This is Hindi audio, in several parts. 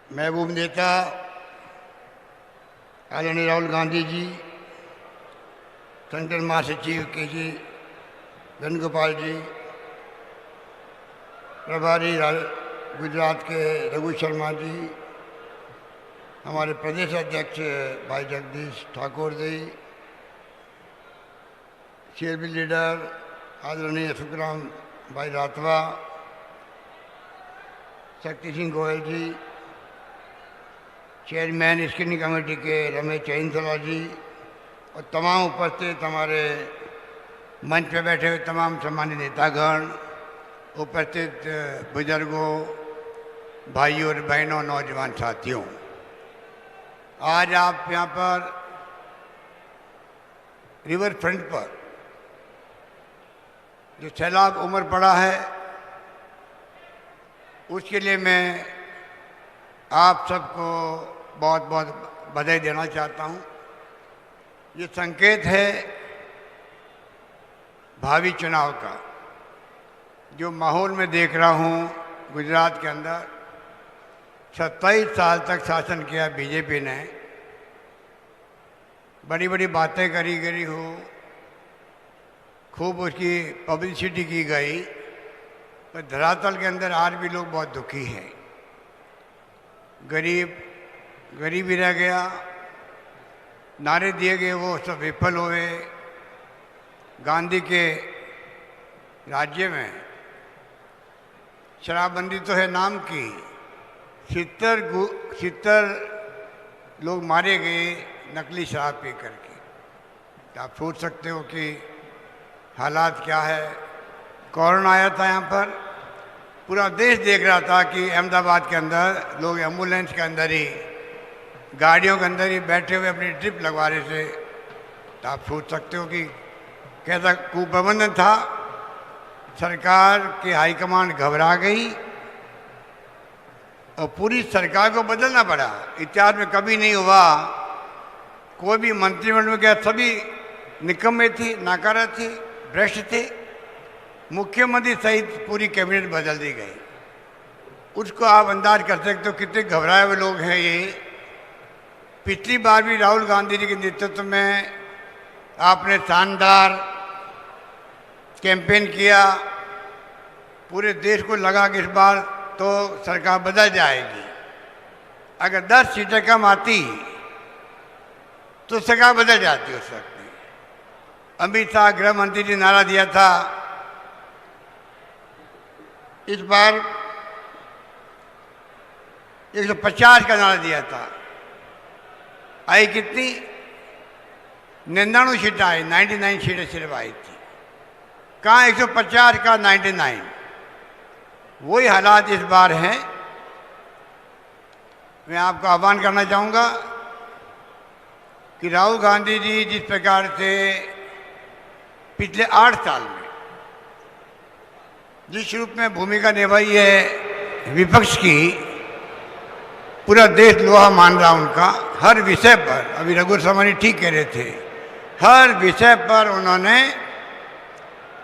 महबूब नेता आदरणीय राहुल गांधी जी, संगठन महासचिव के जी वेणुगोपाल जी, प्रभारी गुजरात के रघु शर्मा जी, हमारे प्रदेश अध्यक्ष भाई जगदीश ठाकुर जी, सीएलपी लीडर आदरणीय सुखराम भाई राठवा, शक्ति सिंह गोयल जी, चेयरमैन स्क्रीनिंग कमेटी के रमेश चैनसला जी और तमाम उपस्थित हमारे मंच पर बैठे हुए तमाम सम्मानित नेतागण, उपस्थित बुजुर्गों, भाइयों और बहनों, नौजवान साथियों, आज आप यहाँ पर रिवर फ्रंट पर जो सैलाब उमड़ पड़ा है उसके लिए मैं आप सबको बहुत बहुत बधाई देना चाहता हूँ। ये संकेत है भावी चुनाव का। जो माहौल में देख रहा हूँ गुजरात के अंदर 27 साल तक शासन किया बीजेपी ने, बड़ी बड़ी बातें करी हो, खूब उसकी पब्लिसिटी की गई, पर धरातल के अंदर आज भी लोग बहुत दुखी हैं। गरीब ही रह गया, नारे दिए गए वो सब विफल हुए। गांधी के राज्य में शराबबंदी तो है नाम की, 70 लोग मारे गए नकली शराब पी करके। तो आप सोच सकते हो कि हालात क्या है। कोरोना आया था यहाँ पर, पूरा देश देख रहा था कि अहमदाबाद के अंदर लोग एम्बुलेंस के अंदर ही, गाड़ियों के अंदर ही बैठे हुए अपनी ड्रिप लगवा रहे थे। तो आप सोच सकते हो कि कैसा कुप्रबंधन था। सरकार की हाईकमान घबरा गई और पूरी सरकार को बदलना पड़ा। इतिहास में कभी नहीं हुआ। कोई भी मंत्रिमंडल में क्या सभी निकम्मे थे, नाकारा थे, भ्रष्ट थे। मुख्यमंत्री सहित पूरी कैबिनेट बदल दी गई। उसको आप अंदाज कर सकते हो कितने घबराए हुए लोग हैं ये। पिछली बार भी राहुल गांधी जी के नेतृत्व में आपने शानदार कैंपेन किया, पूरे देश को लगा कि इस बार तो सरकार बदल जाएगी। अगर 10 सीटें कम आती तो सरकार बदल जाती हो सकती। अमित शाह गृह मंत्री जी नारा दिया था, इस बार 150 का नारा दिया था। आई कितनी? 99 सीटें आई, 99 सीटें सिर्फ आई थी। कहाँ 150 का 99। वही हालात इस बार हैं। मैं आपको आह्वान करना चाहूँगा कि राहुल गांधी जी जिस प्रकार से पिछले 8 साल में जिस रूप में भूमिका निभाई है विपक्ष की, पूरा देश लोहा मान रहा उनका। हर विषय पर, अभी रघु शर्मा जी ठीक कह रहे थे, हर विषय पर उन्होंने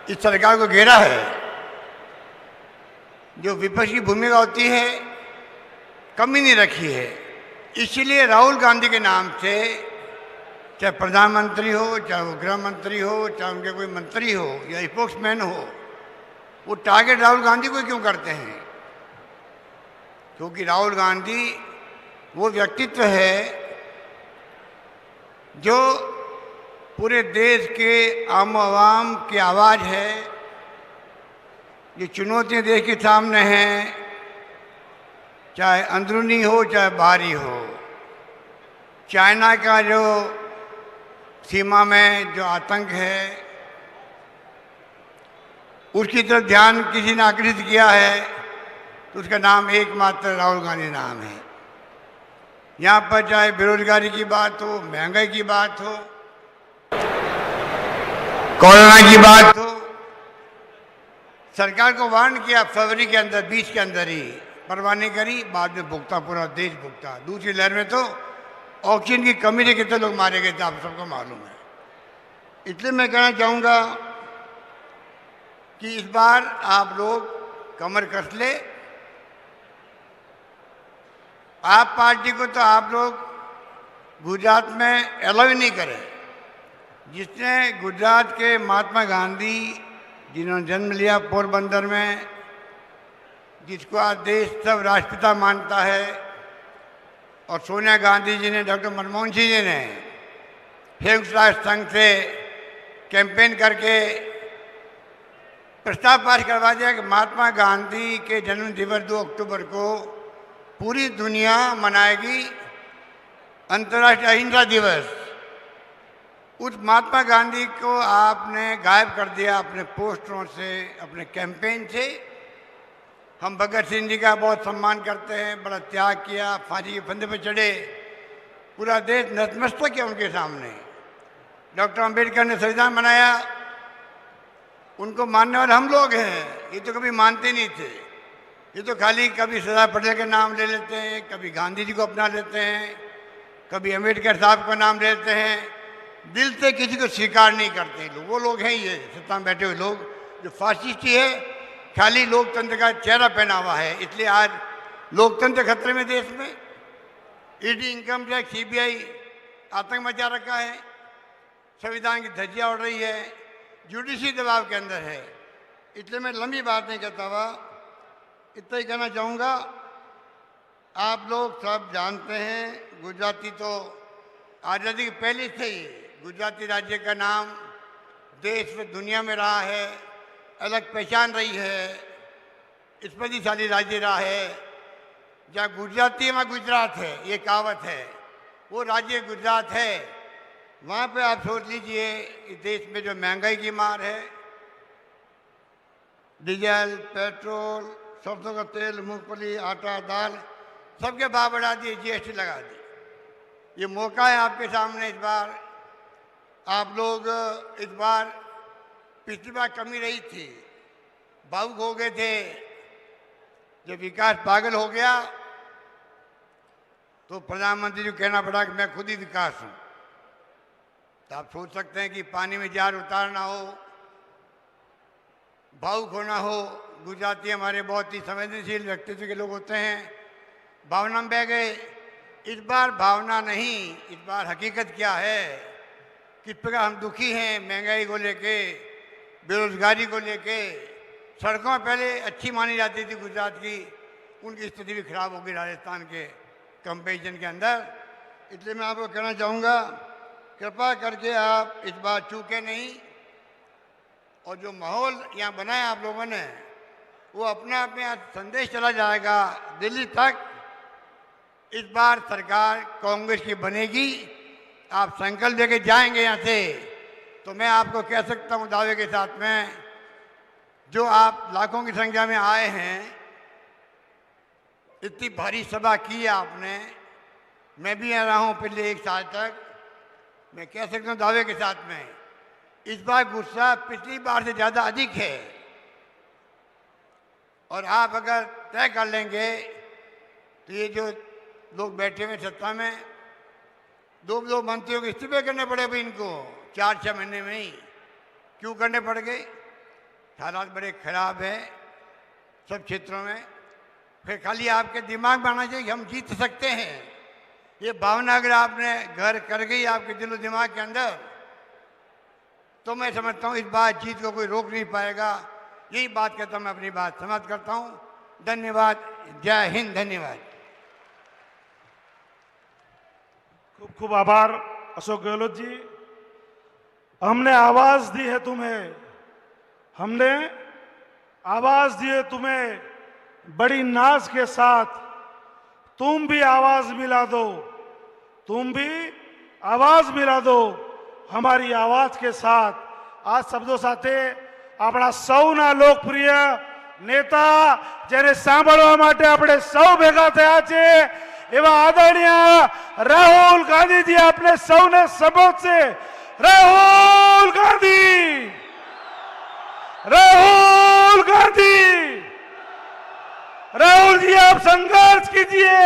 इस सरकार को घेरा है। जो विपक्ष की भूमिका होती है कमी नहीं रखी है। इसलिए राहुल गांधी के नाम से, चाहे प्रधानमंत्री हो, चाहे वो गृह मंत्री हो, चाहे उनके कोई मंत्री हो या स्पोक्समैन हो, वो टारगेट राहुल गांधी को क्यों करते हैं? क्योंकि राहुल गांधी वो व्यक्तित्व है जो पूरे देश के आम आवाम की आवाज़ है। जो चुनौतियाँ देश के सामने हैं, चाहे अंदरूनी हो चाहे बाहरी हो, चाइना का जो सीमा में जो आतंक है उसकी तरफ ध्यान किसी ने आकर्षित किया है तो उसका नाम एकमात्र राहुल गांधी नाम है। यहाँ पर चाहे बेरोजगारी की बात हो, महंगाई की बात हो, कोरोना की बात हो, सरकार को वार्न किया फरवरी के अंदर, 20 के अंदर ही, परवाह नहीं करी। बाद में भुगता, पूरा देश भुगता। दूसरी लहर में तो ऑक्सीजन की कमी से कितने लोग मारे गए थे आप सबको मालूम है। इसलिए मैं कहना चाहूँगा कि इस बार आप लोग कमर कस ले। आप पार्टी को तो आप लोग गुजरात में अलाउ ही नहीं करें। जिसने गुजरात के महात्मा गांधी, जिन्होंने जन्म लिया पोरबंदर में, जिसको आज देश सब राष्ट्रपिता मानता है, और सोनिया गांधी जी ने, डॉक्टर मनमोहन सिंह जी ने संयुक्त राष्ट्र संघ से कैंपेन करके प्रस्ताव पास करवा दिया कि महात्मा गांधी के जन्म दिवस 2 अक्टूबर को पूरी दुनिया मनाएगी अंतर्राष्ट्रीय अहिंसा दिवस। उस महात्मा गांधी को आपने गायब कर दिया अपने पोस्टरों से, अपने कैंपेन से। हम भगत सिंह जी का बहुत सम्मान करते हैं, बड़ा त्याग किया, फांसी के फंदे पर चढ़े, पूरा देश नतमस्तक किया उनके सामने। डॉक्टर अंबेडकर ने संविधान बनाया, उनको मानने वाले हम लोग हैं। ये तो कभी मानते नहीं थे, ये तो खाली कभी सरदार पटेल का नाम ले लेते हैं, कभी गांधी जी को अपना लेते हैं, कभी अंबेडकर साहब का नाम ले लेते हैं, दिल से किसी को स्वीकार नहीं करते लोग। वो लोग हैं ये सत्ता में बैठे हुए लोग जो फासिस्टी है, खाली लोकतंत्र का चेहरा पहना हुआ है। इसलिए आज लोकतंत्र खतरे में देश में। ईडी, इनकम टैक्स, सीबीआई आतंक मचा रखा है, संविधान की धज्जियां उड़ रही है, जुडिशरी दबाव के अंदर है। इसलिए मैं लंबी बात नहीं करता हुआ इतना ही कहना चाहूँगा। आप लोग सब जानते हैं, गुजराती तो आज़ादी के पहले से ही गुजराती राज्य का नाम देश में, दुनिया में रहा है, अलग पहचान रही है, स्मृतिशाली राज्य रहा है। जहाँ गुजराती है वहाँ गुजरात है, ये कहावत है। वो राज्य गुजरात है। वहाँ पे आप सोच लीजिए इस देश में जो महंगाई की मार है, डीजल, पेट्रोल, सरसों का तेल, मूंगफली, आटा, दाल, सबके भाव बढ़ा दिए, जीएसटी लगा दी। ये मौका है आपके सामने। इस बार आप लोग, इस बार पिछली बार कमी रही थी, भावुक हो गए थे। जब विकास पागल हो गया तो प्रधानमंत्री जी को कहना पड़ा कि मैं खुद ही विकास हूँ। तो आप सोच सकते हैं कि पानी में जार उतारना हो, भावुक होना हो। गुजराती हमारे बहुत ही संवेदनशील व्यक्तित्व के लोग होते हैं, भावना में बह गए। इस बार भावना नहीं, इस बार हकीकत क्या है, किस प्रकार हम दुखी हैं महंगाई को लेके, बेरोजगारी को लेके। सड़कों में पहले अच्छी मानी जाती थी गुजरात की, उनकी स्थिति भी खराब हो गई राजस्थान के कंपेरिजन के अंदर। इसलिए मैं आपको कहना चाहूँगा, कृपा करके आप इस बार चूके नहीं। और जो माहौल यहाँ बनाया आप लोगों ने, वो अपने आप में आज संदेश चला जाएगा दिल्ली तक। इस बार सरकार कांग्रेस की बनेगी। आप संकल्प लेके जाएंगे यहाँ से, तो मैं आपको कह सकता हूँ दावे के साथ में, जो आप लाखों की संख्या में आए हैं, इतनी भारी सभा की है आपने, मैं भी यहाँ रहा हूँ पिछले 1 साल तक, मैं कह सकता हूँ दावे के साथ में, इस बार गुस्सा पिछली बार से ज़्यादा अधिक है। और आप अगर तय कर लेंगे तो ये जो लोग बैठे हुए सत्ता में, 2 मंत्रियों के इस्तीफे करने पड़े भाई इनको 4-6 महीने में ही। क्यों करने पड़ गए? हालात बड़े खराब हैं सब क्षेत्रों में। फिर खाली आपके दिमाग में आना चाहिए कि हम जीत सकते हैं। ये भावना अगर आपने घर कर गई आपके दिलो दिमाग के अंदर, तो मैं समझता हूँ इस बार जीत को कोई रोक नहीं पाएगा। यही बात कहता हूँ, मैं अपनी बात समाप्त करता हूँ। धन्यवाद। जय हिंद। धन्यवाद। खूब खूब आभार अशोक गहलोत जी। हमने आवाज दी है तुम्हें, हमने आवाज दी है तुम्हें बड़ी नाज के साथ। तुम भी आवाज मिला दो, तुम भी आवाज मिला दो हमारी आवाज के साथ। आज शब्दों સાથે આપણા સૌના લોકપ્રિય નેતા જેને સાંભળવા માટે આપણે સૌ ભેગા થયા છે એવા આદરણીય રાહુલ ગાંધીજી આપણે સૌને સંબોધશે। રાહુલ ગાંધી, राहुल गांधी। राहुल जी आप संघर्ष कीजिए।